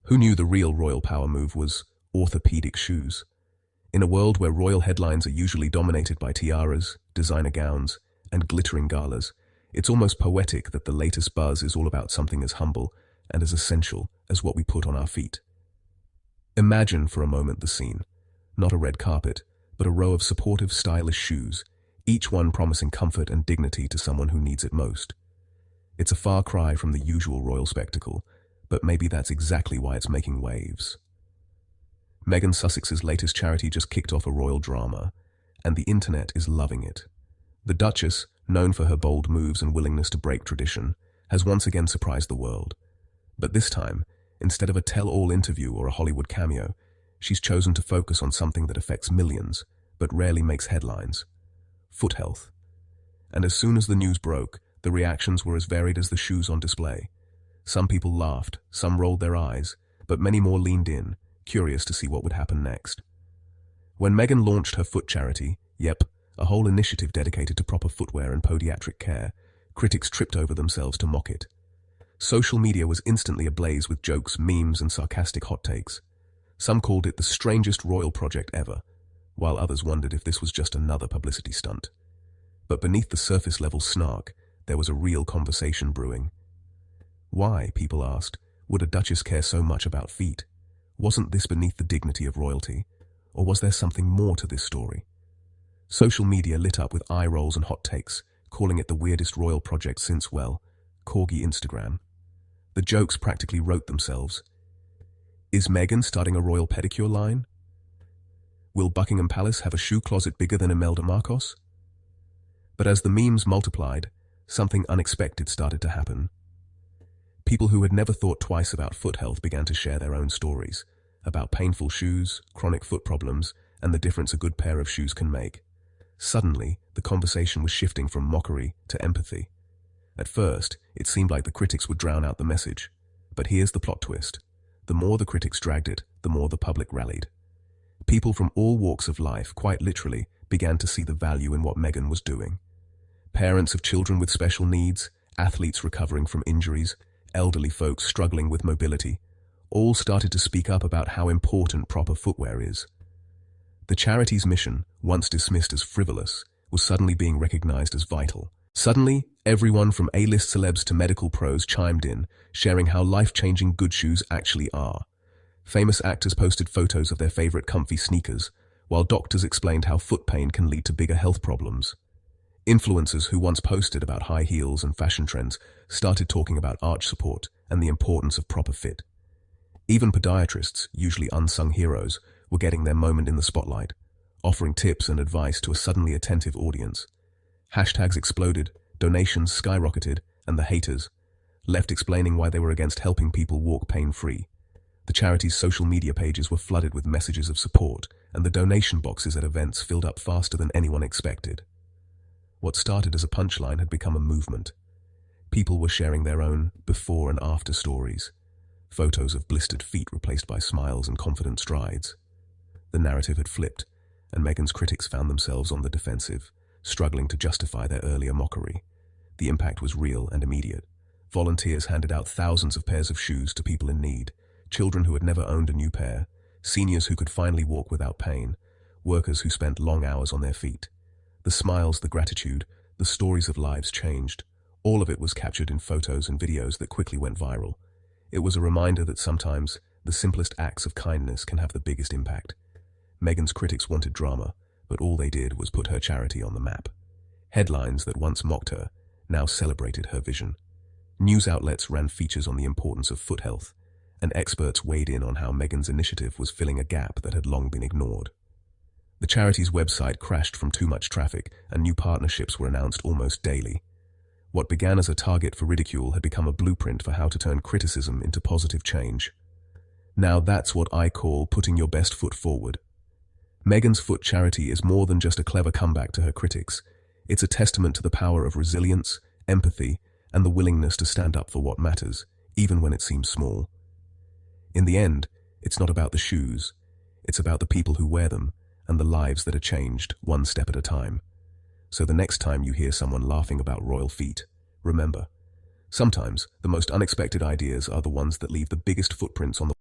Who knew the real royal power move was orthopedic shoes? In a world where royal headlines are usually dominated by tiaras, designer gowns, and glittering galas, it's almost poetic that the latest buzz is all about something as humble and as essential as what we put on our feet. Imagine for a moment the scene. Not a red carpet, but a row of supportive, stylish shoes, each one promising comfort and dignity to someone who needs it most. It's a far cry from the usual royal spectacle, but maybe that's exactly why it's making waves. Meghan Sussex's latest charity just kicked off a royal drama, and the internet is loving it. The Duchess, known for her bold moves and willingness to break tradition, has once again surprised the world. But this time, instead of a tell-all interview or a Hollywood cameo, she's chosen to focus on something that affects millions, but rarely makes headlines: foot health. And as soon as the news broke, the reactions were as varied as the shoes on display. Some people laughed, some rolled their eyes, but many more leaned in, curious to see what would happen next. When Meghan launched her foot charity, a whole initiative dedicated to proper footwear and podiatric care, critics tripped over themselves to mock it. Social media was instantly ablaze with jokes, memes, and sarcastic hot takes. Some called it the strangest royal project ever, while others wondered if this was just another publicity stunt. But beneath the surface-level snark, there was a real conversation brewing. Why, people asked, would a duchess care so much about feet? Wasn't this beneath the dignity of royalty? Or was there something more to this story? Social media lit up with eye rolls and hot takes, calling it the weirdest royal project since, well, Corgi Instagram. The jokes practically wrote themselves. Is Meghan starting a royal pedicure line? Will Buckingham Palace have a shoe closet bigger than Imelda Marcos? But as the memes multiplied, something unexpected started to happen. People who had never thought twice about foot health began to share their own stories about painful shoes, chronic foot problems, and the difference a good pair of shoes can make. Suddenly, the conversation was shifting from mockery to empathy. At first, it seemed like the critics would drown out the message. But here's the plot twist. The more the critics dragged it, the more the public rallied. People from all walks of life, quite literally, began to see the value in what Meghan was doing. Parents of children with special needs, athletes recovering from injuries, elderly folks struggling with mobility, all started to speak up about how important proper footwear is. The charity's mission, once dismissed as frivolous, was suddenly being recognized as vital. Suddenly, everyone from A-list celebs to medical pros chimed in, sharing how life-changing good shoes actually are. Famous actors posted photos of their favorite comfy sneakers, while doctors explained how foot pain can lead to bigger health problems. Influencers who once posted about high heels and fashion trends started talking about arch support and the importance of proper fit. Even podiatrists, usually unsung heroes, were getting their moment in the spotlight, offering tips and advice to a suddenly attentive audience. Hashtags exploded, donations skyrocketed, and the haters left explaining why they were against helping people walk pain-free. The charity's social media pages were flooded with messages of support, and the donation boxes at events filled up faster than anyone expected. What started as a punchline had become a movement. People were sharing their own before and after stories. Photos of blistered feet replaced by smiles and confident strides. The narrative had flipped, and Meghan's critics found themselves on the defensive, struggling to justify their earlier mockery. The impact was real and immediate. Volunteers handed out thousands of pairs of shoes to people in need, children who had never owned a new pair, seniors who could finally walk without pain, workers who spent long hours on their feet. The smiles, the gratitude, the stories of lives changed. All of it was captured in photos and videos that quickly went viral. It was a reminder that sometimes the simplest acts of kindness can have the biggest impact. Meghan's critics wanted drama, but all they did was put her charity on the map. Headlines that once mocked her now celebrated her vision. News outlets ran features on the importance of foot health, and experts weighed in on how Meghan's initiative was filling a gap that had long been ignored. The charity's website crashed from too much traffic, and new partnerships were announced almost daily. What began as a target for ridicule had become a blueprint for how to turn criticism into positive change. Now that's what I call putting your best foot forward. Meghan's foot charity is more than just a clever comeback to her critics. It's a testament to the power of resilience, empathy, and the willingness to stand up for what matters, even when it seems small. In the end, it's not about the shoes. It's about the people who wear them, and the lives that are changed one step at a time. So the next time you hear someone laughing about royal feet, remember, sometimes the most unexpected ideas are the ones that leave the biggest footprints on the